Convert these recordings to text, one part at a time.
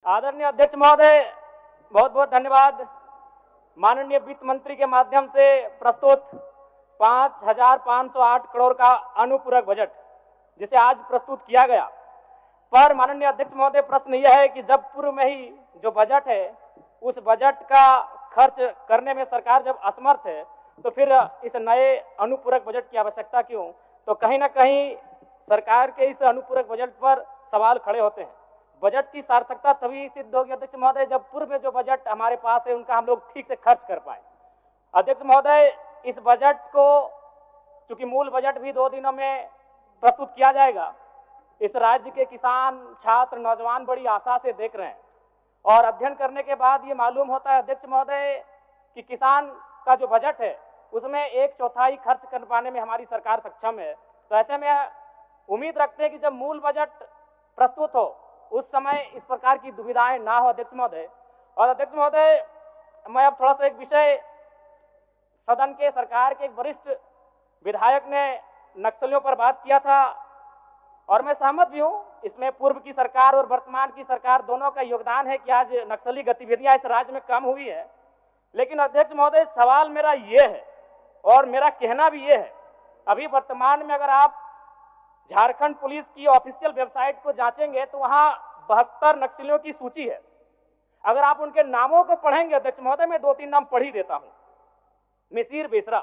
आदरणीय अध्यक्ष महोदय, बहुत बहुत धन्यवाद। माननीय वित्त मंत्री के माध्यम से प्रस्तुत 5,508 करोड़ का अनुपूरक बजट जिसे आज प्रस्तुत किया गया, पर माननीय अध्यक्ष महोदय, प्रश्न यह है कि जब पूर्व में ही जो बजट है उस बजट का खर्च करने में सरकार जब असमर्थ है तो फिर इस नए अनुपूरक बजट की आवश्यकता क्यों? तो कहीं ना कहीं सरकार के इस अनुपूरक बजट पर सवाल खड़े होते हैं। बजट की सार्थकता तभी सिद्ध होगी अध्यक्ष महोदय जब पूर्व में जो बजट हमारे पास है उनका हम लोग ठीक से खर्च कर पाए। अध्यक्ष महोदय, इस बजट को चूंकि मूल बजट भी 2 दिनों में प्रस्तुत किया जाएगा, इस राज्य के किसान, छात्र, नौजवान बड़ी आशा से देख रहे हैं और अध्ययन करने के बाद ये मालूम होता है अध्यक्ष महोदय कि किसान का जो बजट है उसमें 1/4 खर्च कर पाने में हमारी सरकार सक्षम है। तो ऐसे में उम्मीद रखते हैं कि जब मूल बजट प्रस्तुत हो उस समय इस प्रकार की दुविधाएं ना हो अध्यक्ष महोदय। और अध्यक्ष महोदय, मैं अब थोड़ा सा एक विषय, सदन के सरकार के एक वरिष्ठ विधायक ने नक्सलियों पर बात किया था और मैं सहमत भी हूं, इसमें पूर्व की सरकार और वर्तमान की सरकार दोनों का योगदान है कि आज नक्सली गतिविधियां इस राज्य में कम हुई है। लेकिन अध्यक्ष महोदय, सवाल मेरा ये है और मेरा कहना भी ये है, अभी वर्तमान में अगर आप झारखंड पुलिस की ऑफिशियल वेबसाइट को जांचेंगे तो वहां 72 नक्सलियों की सूची है। अगर आप उनके नामों को पढ़ेंगे अध्यक्ष महोदय, मैं 2-3 नाम पढ़ ही देता हूं। मिसिर बेसरा,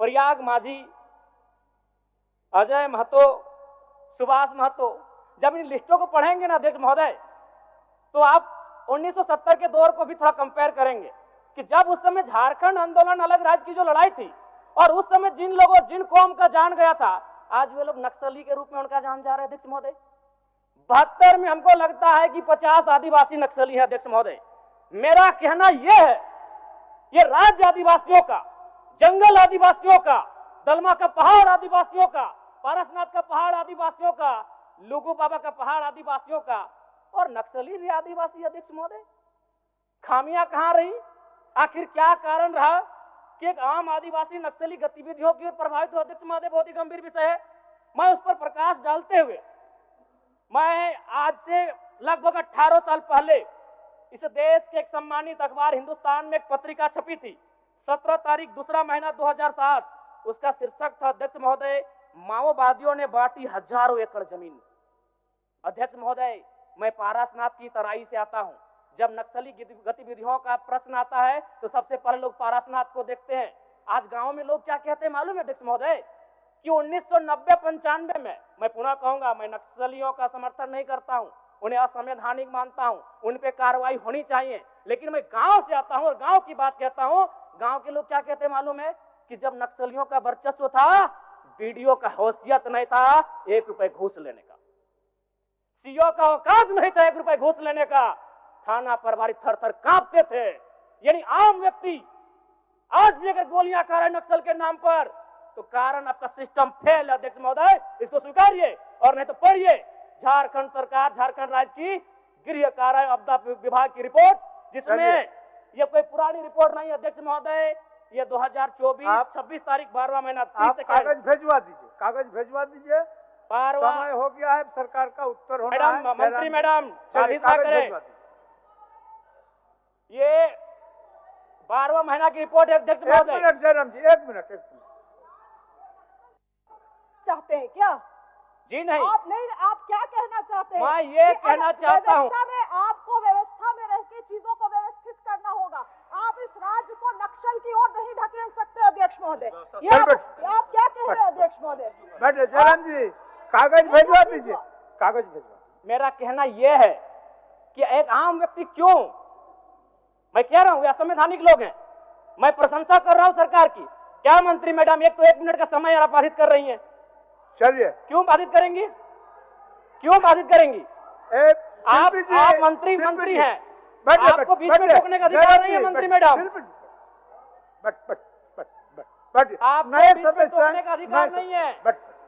प्रयाग माझी, अजय महतो, सुभाष महतो। जब इन लिस्टों को पढ़ेंगे ना अध्यक्ष महोदय तो आप 1970 के दौर को भी थोड़ा कंपेयर करेंगे कि जब उस समय झारखंड आंदोलन, अलग राज्य की जो लड़ाई थी और उस समय जिन लोगों, जिन कौम का जान गया था, आज वे लोग नक्सली के रूप में उनका जान जा रहे हैं अध्यक्ष महोदय। 72 में हमको लगता है कि 50 आदिवासी नक्सली है अध्यक्ष महोदय। मेरा कहना यह है, ये राज्य आदिवासियों का, जंगल आदिवासियों का, दलमा का पहाड़ आदिवासियों का, पारसनाथ का पहाड़ आदिवासियों का, लुगू बाबा का पहाड़ आदिवासियों का और नक्सली भी आदिवासी अध्यक्ष महोदय। खामियां कहां रही? आखिर क्या कारण रहा कि एक आम आदिवासी नक्सली गतिविधियों की ओर प्रभावित हो? अध्यक्ष महोदय, बहुत ही गंभीर विषय है। मैं उस पर प्रकाश डालते हुए, मैं आज से लगभग 18 साल पहले इस देश के एक सम्मानित अखबार हिंदुस्तान में एक पत्रिका छपी थी, 17 तारीख 2रा महीना 2007। उसका शीर्षक था अध्यक्ष महोदय, माओवादियों ने बांटी हजारों एकड़ जमीन। अध्यक्ष महोदय, मैं पारसनाथ की तराई से आता हूं। जब नक्सली गतिविधियों का प्रश्न आता है तो सबसे पहले लोग पारसनाथ को देखते हैं। आज गांव में लोग क्या कहते हैं मालूम है अध्यक्ष महोदय कि 1990-95 में, मैं पुनः कहूंगा, मैं नक्सलियों का समर्थन नहीं करता हूं, उन्हें असंवैधानिक मानता हूं, उन पे कार्रवाई होनी चाहिए, लेकिन मैं गांव से आता हूं और गांव की बात कहता हूं। गांव के लोग क्या कहते हैं मालूम है कि जब नक्सलियों का वर्चस्व था, बीडीओ का हैसियत नहीं था 1 रुपए घूस लेने का, सीओ का औकात नहीं था 1 रुपए घूस लेने का, थाना प्रभारी थर-थर कांपते थे। यानी आम व्यक्ति आज भी अगर गोलियां खा रहे नक्सल के नाम पर तो कारण आपका सिस्टम फेल है अध्यक्ष महोदय, इसको स्वीकारिए और नहीं तो पढ़िए झारखंड सरकार, झारखंड राज्य की गृह कार्य आपदा विभाग की रिपोर्ट, जिसमें ये कोई पुरानी रिपोर्ट नहीं अध्यक्ष महोदय, ये 2024 26 तारीख 12वां महीना 30 कागज भेजवा दीजिए, कागज भेजवा दीजिए। समय हो गया है, सरकार का उत्तर होना है। मैडम, मंत्री मैडम, साधिता करें। ये 12वां महीना की रिपोर्ट है अध्यक्ष महोदय। 1 मिनट जयराम जी, 1 मिनट चाहते हैं क्या? जी नहीं, आप नहीं, आप क्या कहना चाहते हैं? मैं ये कहना चाहता हूँ, आपको व्यवस्था में रह के चीजों को व्यवस्थित करना होगा। आप इस राज्य को नक्सल की ओर नहीं ढकेल सकते अध्यक्ष महोदय। ये आप क्या कह रहे हैं अध्यक्ष महोदय? बैठे जयराम जी, कागज भेजवा दीजिए, कागज भेजवा। मेरा कहना यह है कि एक आम व्यक्ति क्यों, मैं कह रहा हूँ ये असंवैधानिक लोग हैं, मैं प्रशंसा कर रहा हूँ सरकार की। क्या मंत्री मैडम, एक तो 1 मिनट का समय आप बाधित कर रही हैं, चलिए। क्यों बाधित करेंगी? क्यों बाधित करेंगी? आप मंत्री हैं, आपको बीच में रोकने का अधिकार नहीं है मंत्री मैडम। आप बीच में रोकने का अधिकार नहीं है।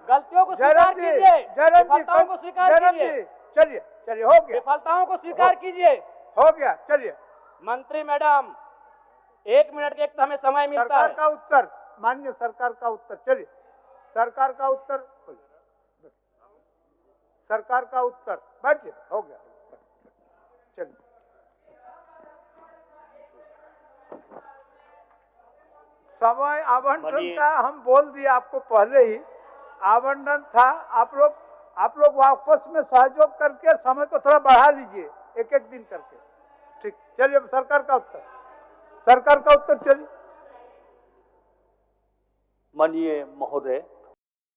गलतियों को स्वीकार कीजिए, विफलताओं को स्वीकार कीजिए। चलिए चलिए, हो गया। विफलताओं को स्वीकार कीजिए। हो गया, चलिए। मंत्री मैडम, 1 मिनट के एक तो हमें समय मिलता है। सरकार का उत्तर, माननीय सरकार का उत्तर। चलिए, सरकार का उत्तर, सरकार का उत्तर। बैठिए, हो गया। समय आवंटन का हम बोल दिए आपको पहले ही, आवंटन था। आप लोग वापस में सहयोग करके समय को थोड़ा बढ़ा लीजिए, एक एक दिन करके। ठीक, चलिए सरकार का उत्तर चलिए। माननीय महोदय,